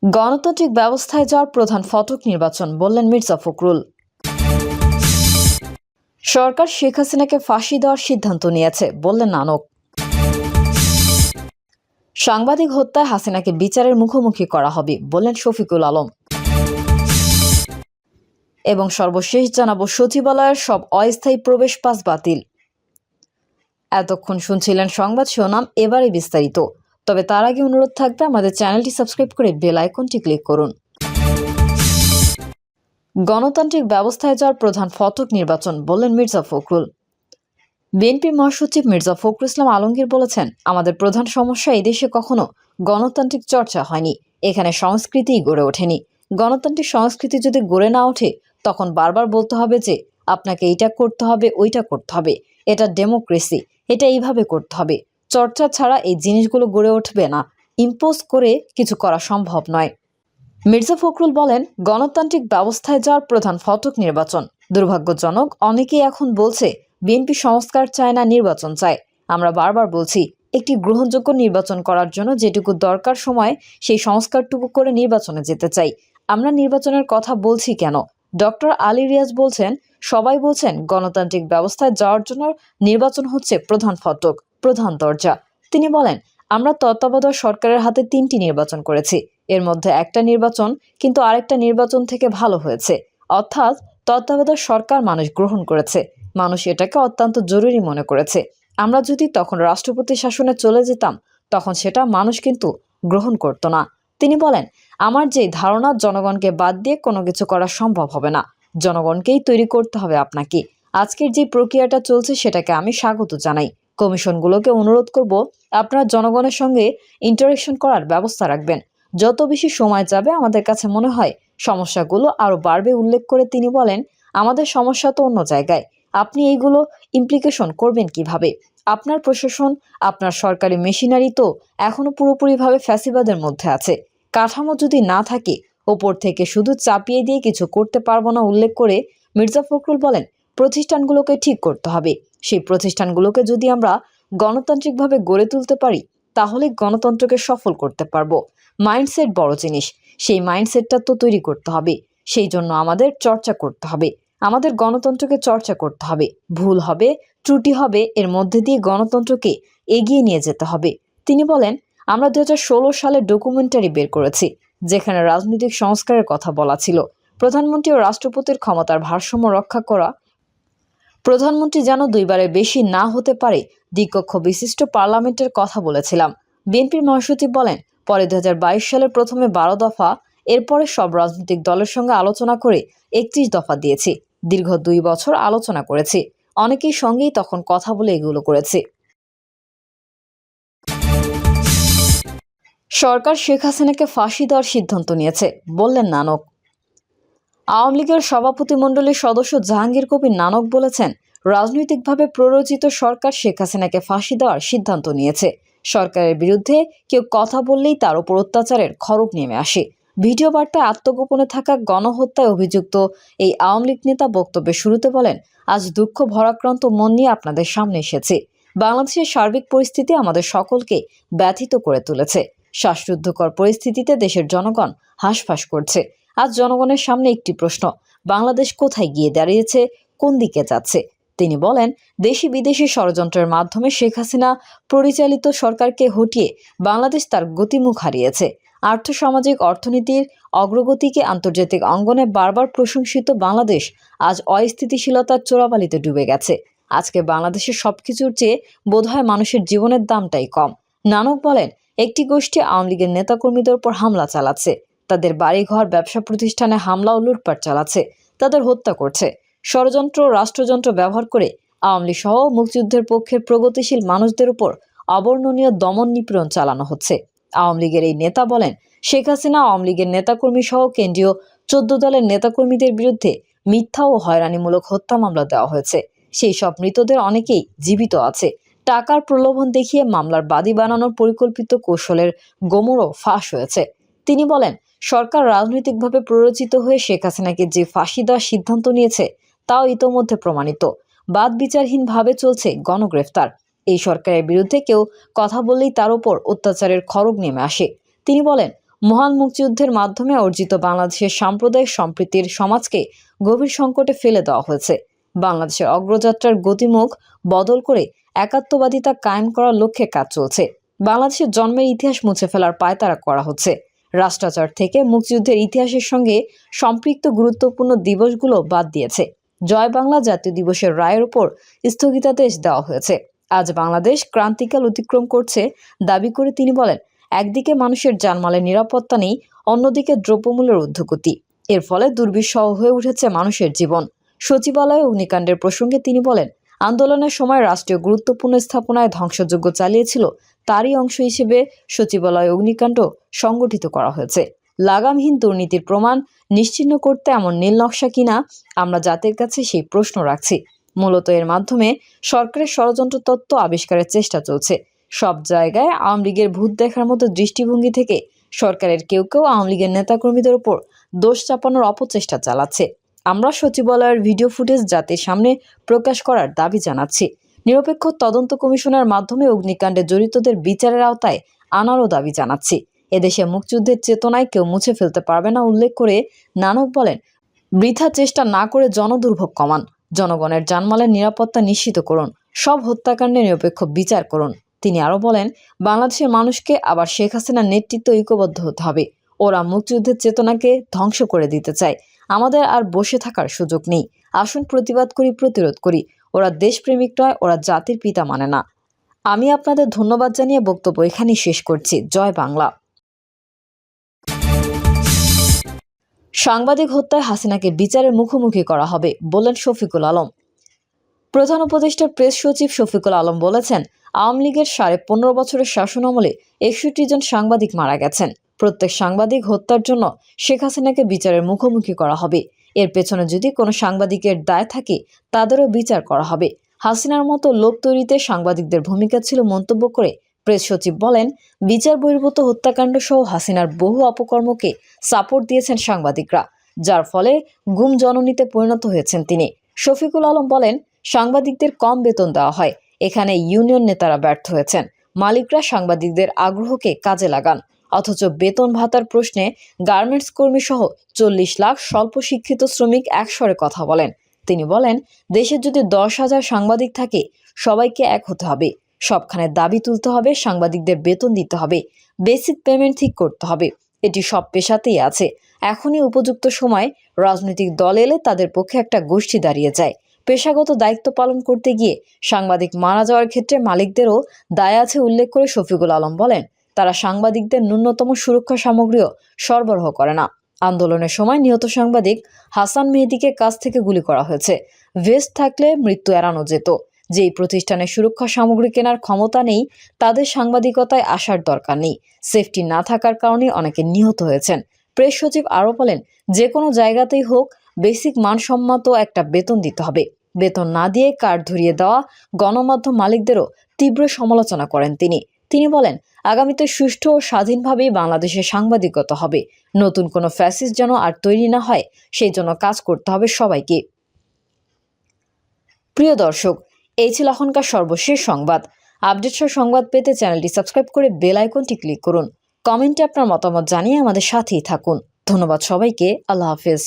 গণতান্ত্রিক ব্যবস্থায় যাওয়ার প্রধান ফটক নির্বাচন, বললেন মির্জা ফখরুল। সরকার শেখ হাসিনাকে ফাঁসি দেওয়ার সিদ্ধান্ত নিয়েছে, বললেন নানক। সাংবাদিক হত্যায় হাসিনাকে বিচারের মুখোমুখি করা হবে, বললেন শফিকুল আলম। এবং সর্বশেষ জানাবো, সচিবালয়ের সব অস্থায়ী প্রবেশ পাস বাতিল। এতক্ষণ শুনছিলেন সংবাদ শিরোনাম, এবারে বিস্তারিত। তবে তার আগে অনুরোধ থাকবে আমাদের চ্যানেলটি সাবস্ক্রাইব করে বেল আইকনটি ক্লিক করুন। গণতান্ত্রিক ব্যবস্থায় যাওয়ার প্রধান ফটক নির্বাচন, বললেন মির্জা ফখরুল। বিএনপির মহাসচিব মির্জা ফখরুল ইসলাম আলমগীর বলেছেন, আমাদের প্রধান সমস্যা এই দেশে কখনো গণতান্ত্রিক চর্চা হয়নি, এখানে সংস্কৃতিই গড়ে ওঠেনি। গণতান্ত্রিক সংস্কৃতি যদি গড়ে না ওঠে, তখন বারবার বলতে হবে যে আপনাকে এইটা করতে হবে, ওইটা করতে হবে, এটা ডেমোক্রেসি, এটা এইভাবে করতে হবে। চর্চা ছাড়া এই জিনিসগুলো গড়ে উঠবে না, ইম্পোজ করে কিছু করা সম্ভব নয়। মির্জা ফখরুল বলেন, গণতান্ত্রিক ব্যবস্থায় যাওয়ার প্রধান ফটক নির্বাচন। দুর্ভাগ্যজনক, অনেকেই এখন বলছে বিএনপি সংস্কার চায় না, নির্বাচন চায়। আমরা বারবার বলছি, একটি গ্রহণযোগ্য নির্বাচন করার জন্য যেটুকু দরকার সময় সেই সংস্কারটুকু করে নির্বাচনে যেতে চাই। আমরা নির্বাচনের কথা বলছি কেন? ডক্টর আলী রিয়াজ বলছেন, সবাই বলছেন গণতান্ত্রিক ব্যবস্থায় যাওয়ার জন্য নির্বাচন হচ্ছে প্রধান ফটক, প্রধান দরজা। তিনি বলেন, আমরা তত্ত্বাবধায়ক সরকারের হাতে 3টি নির্বাচন করেছি, এর মধ্যে একটা নির্বাচন কিন্তু আরেকটা নির্বাচন থেকে ভালো হয়েছে। অর্থাৎ তত্ত্বাবধায়ক সরকার মানুষ গ্রহণ করেছে, মানুষ এটাকে অত্যন্ত জরুরি মনে করেছে। আমরা যদি তখন রাষ্ট্রপতি শাসনে চলে যেতাম, তখন সেটা মানুষ কিন্তু গ্রহণ করত না। তিনি বলেন, আমার যে ধারণা, জনগণকে বাদ দিয়ে কোনো কিছু করা সম্ভব হবে না, জনগণকেই তৈরি করতে হবে আপনাকে। আজকের যে প্রক্রিয়াটা চলছে সেটাকে আমি স্বাগত জানাই। কমিশনগুলোকে অনুরোধ করব, আপনারা জনগণের সঙ্গে ইন্টারেকশন করার ব্যবস্থা রাখবেন। যত বেশি সময় যাবে আমাদের কাছে মনে হয় সমস্যাগুলো আরো বাড়বে। উল্লেখ করে তিনি বলেন, আমাদের সমস্যা তো অন্য জায়গায়, আপনি এইগুলো ইমপ্লিকেশন করবেন কিভাবে? আপনার প্রশাসন, আপনার সরকারি মেশিনারি তো এখনো পুরোপুরিভাবে ফ্যাসিবাদের মধ্যে আছে। কাঠামো যদি না থাকে, ওপর থেকে শুধু চাপিয়ে দিয়ে কিছু করতে পারবো না। উল্লেখ করে মির্জা ফখরুল বলেন, প্রতিষ্ঠানগুলোকে ঠিক করতে হবে। সেই প্রতিষ্ঠানগুলোকে যদি আমরা গণতান্ত্রিকভাবে গড়ে তুলতে পারি, তাহলে গণতন্ত্রকে সফল করতে পারবো। মাইন্ডসেট বড় জিনিস, সেই মাইন্ডসেটটা তো তৈরি করতে হবে। সেই জন্য আমাদের চর্চা করতে হবে, আমাদের গণতন্ত্রকে চর্চা করতে হবে। ভুল হবে, ত্রুটি হবে, এর মধ্যে দিয়ে গণতন্ত্রকে এগিয়ে নিয়ে যেতে হবে। তিনি বলেন, আমরা 2016 সালে ডকুমেন্টারি বের করেছি, যেখানে রাজনৈতিক সংস্কারের কথা বলা ছিল। প্রধানমন্ত্রী ও রাষ্ট্রপতির ক্ষমতার ভারসাম্য রক্ষা করা, প্রধানমন্ত্রী যেন 2বারের বেশি না হতে পারে, দ্বিকক্ষ বিশিষ্ট পার্লামেন্টের কথা বলেছিলাম। বিএনপির মহাসচিব বলেন, পরে 2022 সালের প্রথমে 12 দফা, এরপরে সব রাজনৈতিক দলের সঙ্গে আলোচনা করে 31 দফা দিয়েছি। দীর্ঘ 2 বছর আলোচনা করেছি, অনেকেই সঙ্গেই তখন কথা বলে এগুলো করেছি। সরকার শেখ হাসিনাকে ফাঁসি দেওয়ার সিদ্ধান্ত নিয়েছে, বললেন নানক। আওয়ামী লীগের সভাপতিমণ্ডলীর সদস্য জাহাঙ্গীর কবির নানক বলেছেন, রাজনৈতিকভাবে প্ররোচিত সরকার শেখ হাসিনাকে ফাঁসি দেওয়ার সিদ্ধান্ত নিয়েছে। সরকারের বিরুদ্ধে কেউ কথা বললেই তার উপর অত্যাচারের খড়গ নেমে আসে। ভিডিও বার্তায় আত্মগোপনে থাকা গণহত্যায় অভিযুক্ত এই আওয়ামী লীগ নেতা বক্তব্যের শুরুতে বলেন, আজ দুঃখ ভরাক্রান্ত মন নিয়ে আপনাদের সামনে এসেছে। বাংলাদেশের সার্বিক পরিস্থিতি আমাদের সকলকে ব্যথিত করে তুলেছে। শ্বাসরুদ্ধকর পরিস্থিতিতে দেশের জনগণ হাঁসফাঁস করছে। আজ জনগণের সামনে একটি প্রশ্ন, বাংলাদেশ কোথায় গিয়ে দাঁড়িয়েছে, কোন দিকে যাচ্ছে? তিনি বলেন, দেশি বিদেশি ষড়যন্ত্রের মাধ্যমে শেখ হাসিনা পরিচালিত সরকারকে হটিয়ে বাংলাদেশ তার গতিমুখ হারিয়েছে। আর্থসামাজিক অর্থনীতির অগ্রগতিকে আন্তর্জাতিক অঙ্গনে বারবার প্রশংসিত বাংলাদেশ আজ অস্থিতিশীলতার চোরাবালিতে ডুবে গেছে। আজকে বাংলাদেশের সবকিছুর চেয়ে বোধহয় মানুষের জীবনের দামটাই কম। নানক বলেন, একটি গোষ্ঠী আওয়ামী লীগের নেতাকর্মীদের উপর হামলা চালাচ্ছে, তাদের বাড়িঘর, ব্যবসা প্রতিষ্ঠানে হামলা ও লুটপাট চালাচ্ছে, তাদের হত্যা করছে। ষড়যন্ত্র, রাষ্ট্রযন্ত্র ব্যবহার করে আওয়ামী লীগ সহ মুক্তিযুদ্ধের পক্ষের প্রগতিশীল মানুষদের উপর অবর্ণনীয় দমন নিপীড়ন চালানো হচ্ছে। আওয়ামী লীগের এই নেতা বলেন, শেখ হাসিনা আওয়ামী লীগের নেতাকর্মী সহ কেন্দ্রীয় 14 দলের নেতাকর্মীদের বিরুদ্ধে মিথ্যা ও হয়রানিমূলক হত্যা মামলা দেওয়া হয়েছে। সেই সব মৃতদের অনেকেই জীবিত আছে। টাকার প্রলোভন দেখিয়ে মামলার বাদী বানানোর পরিকল্পিত কৌশলের গোমরও ফাঁস হয়েছে। তিনি বলেন, সরকার রাজনৈতিকভাবে প্ররোচিত হয়ে শেখ হাসিনাকে যে ফাঁসি দেওয়ার সিদ্ধান্ত নিয়েছে, তাও ইতোমধ্যে প্রমাণিত। বাদ বিচারহীনভাবে চলছে গণগ্রেফতার। এই সরকারের বিরুদ্ধে কেউ কথা বললেই তার উপর অত্যাচারের খড়গ নেমে আসে। তিনি বলেন, মহান মুক্তিযুদ্ধের মাধ্যমে অর্জিত বাংলাদেশের সাম্প্রদায়িক সম্প্রীতির সমাজকে গভীর সংকটে ফেলে দেওয়া হয়েছে। বাংলাদেশের অগ্রযাত্রার গতিমুখ বদল করে একাত্মবাদিতা কায়েম করার লক্ষ্যে কাজ চলছে। বাংলাদেশের জন্মের ইতিহাস মুছে ফেলার পায়তারা করা হচ্ছে। রাষ্ট্রাচার থেকে মুক্তিযুদ্ধের ইতিহাসের সঙ্গে সম্পৃক্ত গুরুত্বপূর্ণ দিবসগুলো বাদ দিয়েছে। জয় বাংলা জাতীয় দিবসের রায়ের উপর স্থগিতাদেশ দেওয়া হয়েছে। আজ বাংলাদেশ ক্রান্তিকাল অতিক্রম করছে দাবি করে তিনি বলেন, একদিকে মানুষের জানমালের নিরাপত্তা নেই, অন্যদিকে দ্রব্যমূল্যের ঊর্ধ্বগতি। এর ফলে দুর্বিষহ হয়ে উঠেছে মানুষের জীবন। সচিবালয়ে অগ্নিকাণ্ডের প্রসঙ্গে তিনি বলেন, আন্দোলনের সময় রাষ্ট্রীয় গুরুত্বপূর্ণ স্থাপনায় ধ্বংসযজ্ঞ চালিয়েছিল, তারই অংশ হিসেবে সচিবালয় অগ্নিকাণ্ড সংগঠিত করা হয়েছে। লাগামহীন দুর্নীতির প্রমাণ নিশ্চিহ্ন করতে এমন নীল নকশা কিনা আমরা জাতির কাছে সেই প্রশ্ন রাখছি। মূলত এর মাধ্যমে সরকারের ষড়যন্ত্র তত্ত্ব আবিষ্কারের চেষ্টা চলছে। সব জায়গায় আওয়ামী লীগের ভূত দেখার মতো দৃষ্টিভঙ্গি থেকে সরকারের কেউ কেউ আওয়ামী লীগের নেতাকর্মীদের উপর দোষ চাপানোর অপচেষ্টা চালাচ্ছে। আমরা সচিবালয়ের ভিডিও ফুটেজ জাতির সামনে প্রকাশ করার দাবি জানাচ্ছি। নিরপেক্ষ তদন্ত কমিশনের মাধ্যমে অগ্নিকাণ্ডে জড়িতদের বিচারের আওতায় আনারও দাবি জানাচ্ছি। এদেশে মুক্তিযুদ্ধের চেতনায় কেউ মুছে ফেলতে পারবে না উল্লেখ করে নানক বলেন, বৃথা চেষ্টা না করে জনদুর্ভোগ কমান, জনগণের জানমালের নিরাপত্তা নিশ্চিত করুন, সব হত্যাকাণ্ডে নিরপেক্ষ বিচার করুন। তিনি আরও বলেন, বাংলাদেশের মানুষকে আবার শেখ হাসিনার নেতৃত্ব ঐক্যবদ্ধ হতে হবে। ওরা মুক্তিযুদ্ধের চেতনাকে ধ্বংস করে দিতে চায়। আমাদের আর বসে থাকার সুযোগ নেই। আসুন প্রতিবাদ করি, প্রতিরোধ করি। ওরা দেশপ্রেমিক নয়, ওরা জাতির পিতা মানে না। আমি আপনাদের ধন্যবাদ জানিয়ে বক্তব্য এখানেই শেষ করছি। জয় বাংলা। সাংবাদিক হত্যায় হাসিনাকে বিচারের মুখোমুখি করা হবে বললেন শফিকুল আলম। প্রধান উপদেষ্টার প্রেস সচিব শফিকুল আলম বলেছেন, আওয়ামী লীগের 15.5 বছরের শাসনামলে 61 জন সাংবাদিক মারা গেছেন। প্রত্যেক সাংবাদিক হত্যার জন্য শেখ হাসিনাকে বিচারের মুখোমুখি করা হবে। এর পেছনে যদি কোনো সাংবাদিকের দায় থাকে, তাদেরও বিচার করা হবে। হাসিনার মতো লোক তৈরিতে সাংবাদিকদের ভূমিকা ছিল মন্তব্য করে প্রেস সচিব বলেন, বিচার বহির্ভূত হত্যাকাণ্ড সহ হাসিনার বহু অপকর্মকে সাপোর্ট দিয়েছেন সাংবাদিকরা, যার ফলে গুম জননীতে পরিণত হয়েছেন তিনি। শফিকুল আলম বলেন, সাংবাদিকদের কম বেতন দেওয়া হয়, এখানে ইউনিয়ন নেতারা ব্যর্থ হয়েছেন। মালিকরা সাংবাদিকদের আগ্রহকে কাজে লাগান, অথচ বেতন ভাতার প্রশ্নে গার্মেন্টস কর্মী সহ 40 লাখ স্বল্প শিক্ষিত শ্রমিক একস্বরে কথা বলেন। তিনি বলেন, দেশে যদি 10,000 সাংবাদিক থাকে, সবাইকে এক হতে হবে, সবখানে দাবি তুলতে হবে, সাংবাদিকদের বেতন দিতে হবে, বেসিক পেমেন্ট ঠিক করতে হবে। এটি সব পেশাতেই আছে। এখনই উপযুক্ত সময়। রাজনৈতিক দল এলে তাদের পক্ষে একটা গোষ্ঠী দাঁড়িয়ে যায়। পেশাগত দায়িত্ব পালন করতে গিয়ে সাংবাদিক মারা যাওয়ার ক্ষেত্রে মালিকদেরও দায় আছে উল্লেখ করে শফিকুল আলম বলেন, তারা সাংবাদিকদের ন্যূনতম সুরক্ষা সামগ্রীও সরবরাহ করে না। আন্দোলনের সময় নিহত সাংবাদিক হাসান মেহেদীকে কাছ থেকে গুলি করা হয়েছে। ভেস্ট থাকলে মৃত্যু এড়ানো যেত। যেই প্রতিষ্ঠানের সুরক্ষা সামগ্রী কেনার ক্ষমতা নেই, তাদের সাংবাদিকতায় আসার দরকার নেই। সেফটি না থাকার কারণে অনেকে নিহত হয়েছেন। প্রেস সচিব আরও বলেন, যে কোনো জায়গাতেই হোক বেসিক মানসম্মত একটা বেতন দিতে হবে। বেতন না দিয়ে কার্ড ধরিয়ে দেওয়া গণমাধ্যম মালিকদেরও তীব্র সমালোচনা করেন তিনি বলেন, আগামীতে সুষ্ঠু ও স্বাধীনভাবেই বাংলাদেশের সাংবাদিকতা হবে। নতুন কোনো ফ্যাসিস্ট যেন আর তৈরি না হয়, সেই জন্য কাজ করতে হবে সবাইকে। প্রিয় দর্শক, এই ছিল এখনকার সর্বশেষ সংবাদ। আপডেট সহ সংবাদ পেতে চ্যানেলটি সাবস্ক্রাইব করে বেল আইকনটি ক্লিক করুন। কমেন্টে আপনার মতামত জানিয়ে আমাদের সাথেই থাকুন। ধন্যবাদ সবাইকে। আল্লাহ হাফেজ।